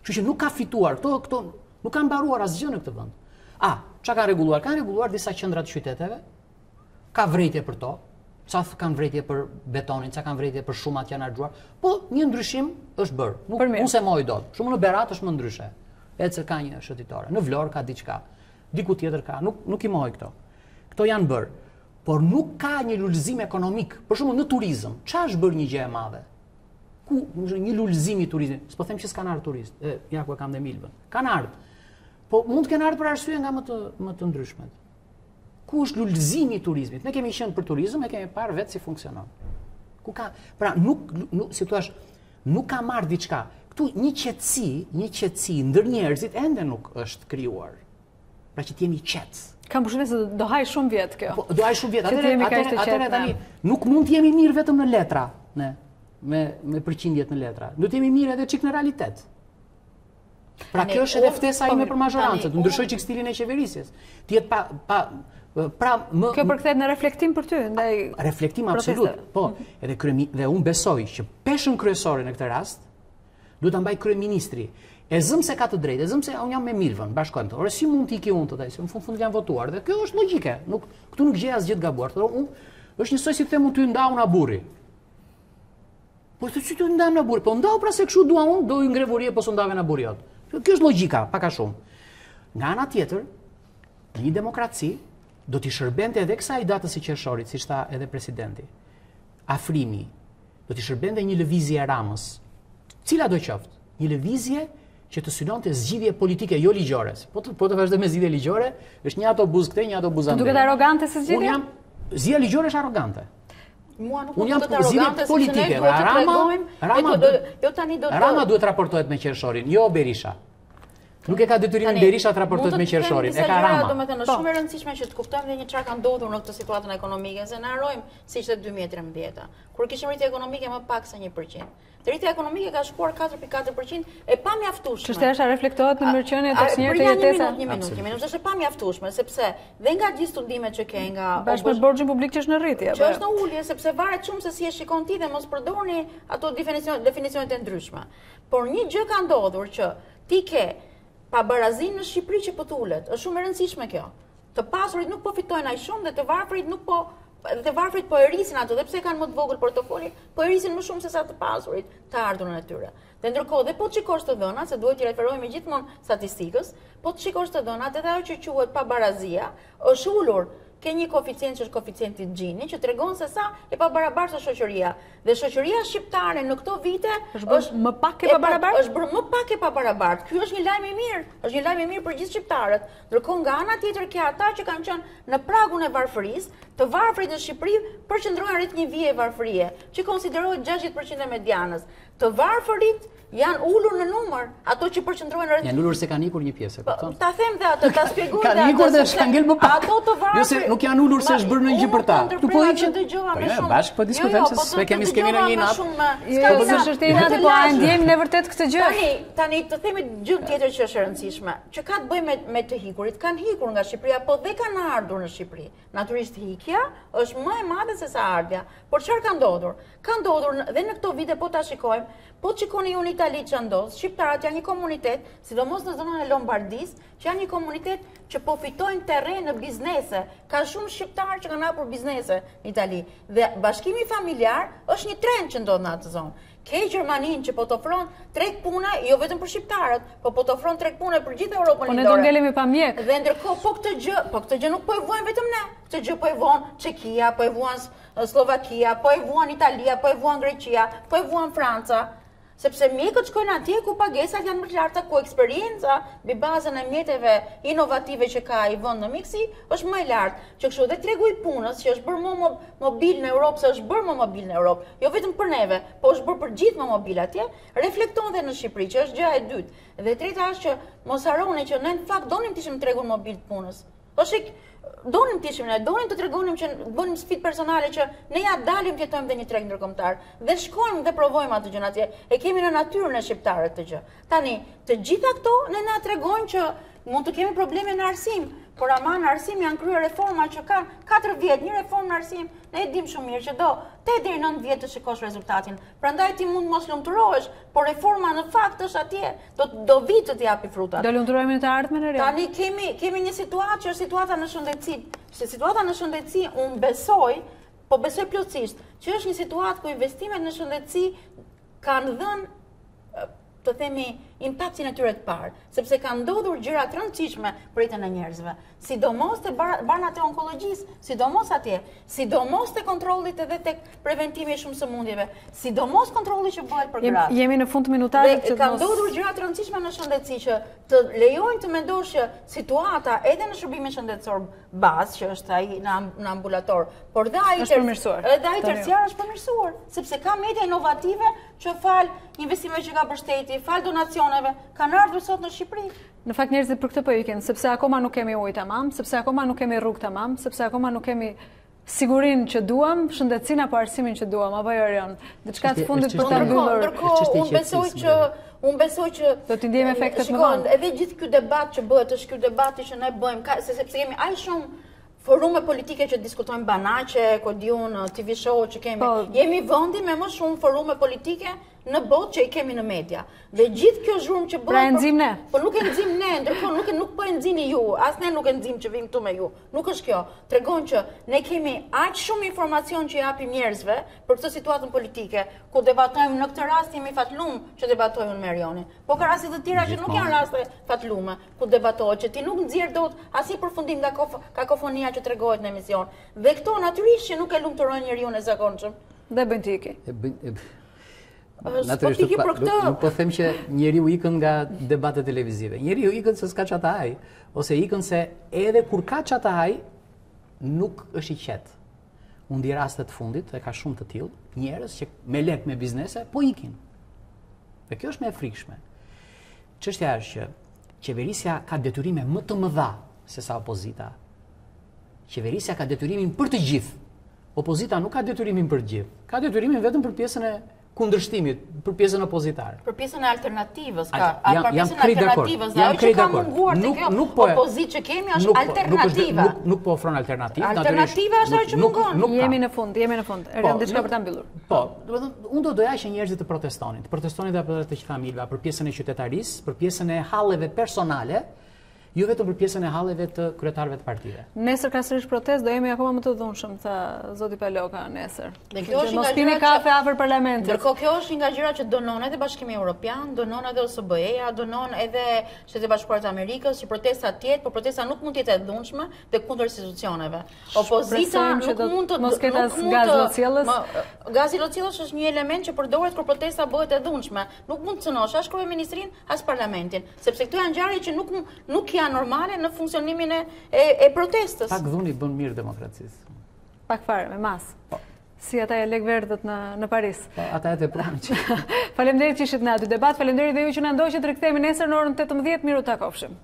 Kështu që nuk ka fituar, këto nuk kanë mbaruar asgjë në këtë vend. Ç'a kanë rregulluar? Kanë rregulluar disa qendra të qyteteve. Ka vrejtje për to. Ca kanë vrejtje për betonin, ca kanë vrejtje për shumat që janë harxuar. Po një ndryshim është bërë. Unë se moj dot. Shumë në Berat është më ndryshe. Ecë ka një shëtitore. Në Vlorë ka diçka. Diku tjetër ka. Nuk i mohoj këto. Këto janë bërë. Por nuk ka një lulëzim ekonomik. Për shembull në turizëm, ç'a është bërë një gjë e madhe? Ku një lulëzim i turizmit? S'po them që s'kan ardhur turist. Ja ku e kam dhe Milvën. Kan ardhur. Po mund të kenë ardhur për arsye nga më të ndryshmet. Ku është lulëzimi i turizmit? Ne kemi qenë për turizëm, ne kemi parë vetë si funksionon. Ku ka, pra si thua, nuk ka marrë diçka. Ktu një qetësi ndër njerëzit ende nuk është krijuar. Pra që t'jemi qetë. Kam përshtypjen se do haj shumë vjet kjo. Do haj shumë vjet. Atëherë tani nuk mund t'jemi mirë vetëm në letra, ne, me përqindjet në letra. Do t'jemi mirë edhe çik në realitet. Pra kjo është edhe ftesa ime për majorancën, të ndryshoj çik stilin e qeverisjes. Të jetë kjo përkthehet në reflektim për ty, ndaj reflektim absolut. Po, dhe unë besoj që peshën kryesore në këtë rast duhet ta mbaj kryeministri. E zëm se ka të drejtë, e zëm se unë jam me Milvën, bashkojmë të. Ore si mund t'i iki unë të taj, se në fund janë votuar, dhe kjo është logjike. Këtu nuk gjej asgjë të gabuar. Është njësoj si të them unë ty ndau na burri. Po si ty ndau na burri, po ndau pra se kështu dua unë, do i ngrevurie po s'ndave na burri jot. Kjo është logjika, pak a shumë. Nga ana tjetër, një demokraci do t'i shërbente edhe kësaj datës së qershorit, siç tha edhe presidenti. Afrimi do t'i shërbente një lëvizje e Ramës, cila do qoftë, një lëvizje që të synonte zgjidhje politike jo ligjore. Po të vazhdoj me zgjidhje ligjore, është një autobus këtej, një autobus ande. Duket arrogante se zgjidhja? Zgjidhja ligjore është arrogante. Mua nuk më duket arrogante politike. Rama duhet raportohet me qershorin, jo Berisha. Nuk e ka detyrimin Berisha të raportohet me qershorin, e ka Rama. Domethënë është shumë e rëndësishme që të kuptojmë dhe një çfarë ka ndodhur në këtë situatën ekonomike, se na harrojmë si ishte 2013, kur kishim rritje ekonomike më pak se 1%. Rritja ekonomike ka shkuar 4.4% e pamjaftueshme. Çështja është reflektohet në mirëqenie të njerëzve të jetesës. Një minutë, është e pamjaftueshme, sepse dhe nga gjithë studimet që ke nga bashkë me borxhin publik që është në rritje. Që është në ulje, sepse varet shumë se si e shikon ti dhe mos përdorni ato definicionet e ndryshme. Por një gjë ka ndodhur që ti ke pabarazinë në Shqipëri që po tulet. Është shumë e rëndësishme kjo. Të pasurit nuk po fitojnë aq shumë dhe të varfrit nuk po dhe varfrit po e rrisin ato, dhe pse kanë më të vogël portofoli, po e rrisin më shumë se sa të pasurit të ardhurën e tyre. Dhe ndërkohë, dhe po të shikosh të dhënat, se duhet t'i referohemi gjithmonë statistikës, po të shikosh të dhënat, edhe ajo që quhet pabarazia, është ulur. Ke një koeficient që është koeficienti Gini, që tregon se sa e pabarabartë është shoqëria. Dhe shoqëria shqiptare në këto vite është më pak e pabarabartë. Është bërë më pak e pabarabartë. Ky është një lajm i mirë. Është një lajm i mirë për gjithë shqiptarët. Ndërkohë nga ana tjetër ke ata që kanë qenë në pragun e varfërisë, të varfrit në Shqipëri përqendrohen rreth një vije varfërie, që konsiderohet 60% e medianës. Të varfërit janë ulur në numër, ato që përqendrohen rreth. Janë ulur se kanë ikur një pjesë, kupton? Ta them dhe atë, ta shpjegoj dhe atë. Kanë ikur dhe s'kan ngel më pak. Ato të varfrit. Jo se nuk janë ulur se është bërë në gjë për ta. Tu po ikin dëgjova më shumë. Bashkë po diskutojmë se kemi në një natë. Po s'është një natë, po a ndjejmë ne vërtet këtë gjë? Tani të themi gjë tjetër që është e rëndësishme, që ka të bëjë me të hikurit. Kanë hikur nga Shqipëria, po dhe kanë ardhur në Shqipëri. Natyrisht hikja është më e madhe se sa ardhja. Por çfarë ka ndodhur? Ka ndodhur dhe në këto vite po ta shikojmë, po të shikoni ju në Itali që ndodh, shqiptarët janë një komunitet, sidomos në zonën e Lombardisë, që janë një komunitet që po fitojnë terren në biznese, ka shumë shqiptarë që kanë hapur biznese në Itali. Dhe bashkimi familjar është një trend që ndodh në atë zonë. Ke Gjermaninë që po të ofron treg pune, jo vetëm për shqiptarët, po të ofron treg pune për gjithë Europën lindore. Po ne do ngelemi pa mjek. Dhe ndërkohë po këtë gjë nuk po e vuajnë vetëm ne. Këtë gjë po e vuan Çekia, po e vuan Slovakia, po e vuan Italia, po e vuan Greqia, po e vuan Franca. Sepse mjekët shkojnë atje ku pagesat janë më të larta, ku eksperienca mbi bazën e mjeteve inovative që ka i vend në miksi është më e lartë. Që kështu dhe tregu i punës që është bërë më mobil në Europë, se është bërë më mobil në Europë, jo vetëm për neve, po është bërë për gjithë më mobil atje, reflekton dhe në Shqipëri, që është gjëja e dytë. Dhe e treta është që mos harroni që ne në fakt donim të ishim tregun mobil të punës. Po shik, donim të ishim ne, donim të tregonim që bënim sfidë personale që ne ja dalim të jetojmë dhe një treg ndërkombëtar dhe shkojmë dhe provojmë atë gjën atje. E kemi në natyrën e shqiptarët këtë gjë. Tani, të gjitha këto ne na tregojnë që mund të kemi probleme në arsim, por ama në arsim janë kryer reforma që kanë 4 vjet, një reformë në arsim, ne e dim shumë mirë që do 8 deri 9 vjet të shikosh rezultatin. Prandaj ti mund mos lumturohesh, por reforma në fakt është atje, do vi të japi frutat. Do lumturohemi në të ardhmen e re. Tani kemi një situatë që është situata në shëndetësi. Se situata në shëndetësi unë besoj, po besoj plotësisht, që është një situatë ku investimet në shëndetësi kanë dhënë të themi impaktin e tyre të parë, sepse kanë ndodhur gjëra të rëndësishme për jetën e njerëzve, sidomos te banat e onkologjisë, sidomos atje, sidomos te kontrollit edhe tek preventimi i shumë sëmundjeve, sidomos kontrolli që bëhet për gratë. Jemi në fund të minutarit që kanë ndodhur gjëra të rëndësishme në shëndetësi që të lejojnë të mendosh që situata edhe në shërbimin shëndetësor bazë, që është ai në ambulator, por dhe ai terciar është përmirësuar, sepse ka media inovative që fal investimeve që ka bërë shteti, fal donacioneve, kanë ardhur sot në Shqipëri. Në fakt njerëzit për këtë po ikin, sepse akoma nuk kemi ujë tamam, sepse akoma nuk kemi rrugë tamam, sepse akoma nuk kemi sigurinë që duam, shëndetësinë apo arsimin që duam, apo jo Erion. Diçka të fundit për ta mbyllur. Ndërkohë, unë besoj që do të ndjejmë efektet më vonë. Edhe gjithë ky debat që bëhet, është ky debati që ne bëjmë, sepse kemi aq shumë forume politike që diskutojmë banaqe, kodiun, TV show që kemi. Jemi vendi me më shumë forume politike në botë që i kemi në media. Dhe gjithë kjo zhurmë që bëhet... Pra e nxim ne? Po nuk e nxim ne, ndërkohë nuk po e nxini ju, as ne nuk e nxim që vim këtu me ju. Nuk është kjo. Tregon që ne kemi aq shumë informacion që japim njerëzve për këtë situatën politike, ku debatojmë në këtë rast jemi fatlum që debatojmë me Erionin. Po ka raste të tjera që nuk janë raste fatlume, ku debatohet që ti nuk nxjerr dot as i përfundim nga kakofonia që tregohet në emision. Dhe këto natyrisht që nuk e lumturojnë njeriu e zakonshëm. Dhe bëjnë tiki. Nuk po them që njeriu ikën nga debatet televizive. Njeriu ikën se s'ka çata haj, ose ikën se edhe kur ka çata haj nuk është i qetë. Unë di raste të fundit, e ka shumë të tillë, njerëz që me lek me biznese po ikin. Dhe kjo është më e frikshme. Çështja është që qeverisja ka detyrime më të mëdha se sa opozita. Qeverisja ka detyrimin për të gjithë. Opozita nuk ka detyrimin për të gjithë. Ka detyrimin vetëm për pjesën e kundërshtimit, për pjesën opozitare. Për pjesën e alternativës ka. Për pjesën e alternativës, dhe ajo që ka munguar të kjo opozitë që kemi është alternativa. Nuk po ofron alternativë. Alternativa është ajo që mungon. Jemi në fund. Erion, diçka për ta mbyllur. Po, unë do doja që njerëzit të protestonin dhe për të gjitha Milva, për pjesën e qytetarisë, për pjesën e halleve personale, jo vetëm për pjesën e halleve të kryetarëve të partive. Nesër ka sërish protestë, do jemi akoma më të dhunshëm, tha zoti Paloka nesër. Mos pini kafe afër parlamentit. Ndërkohë kjo është nga gjëra që donon edhe Bashkimi Evropian, donon edhe OSBE-ja, donon edhe Shtetet e Bashkuara të Amerikës, që protesta të jetë, por protesta nuk mund të jetë e dhunshme dhe kundër institucioneve. Opozita nuk mund të mos ketë as gaz lociellës. Gazi lociellës është një element që përdoret kur protesta bëhet e dhunshme. Nuk mund të cënosh as kryeministrin as parlamentin, sepse këto janë ngjarje që nuk janë normale në funksionimin e protestës. Pak dhuni bën mirë demokracisë. Pak fare, me mas. Si ata e lek verdët në Paris. Ata e të pranë. Faleminderit që ishit në aty debat, faleminderit dhe ju që na ndoqët, rikthehemi nesër në orën 18, miru ta kofshim.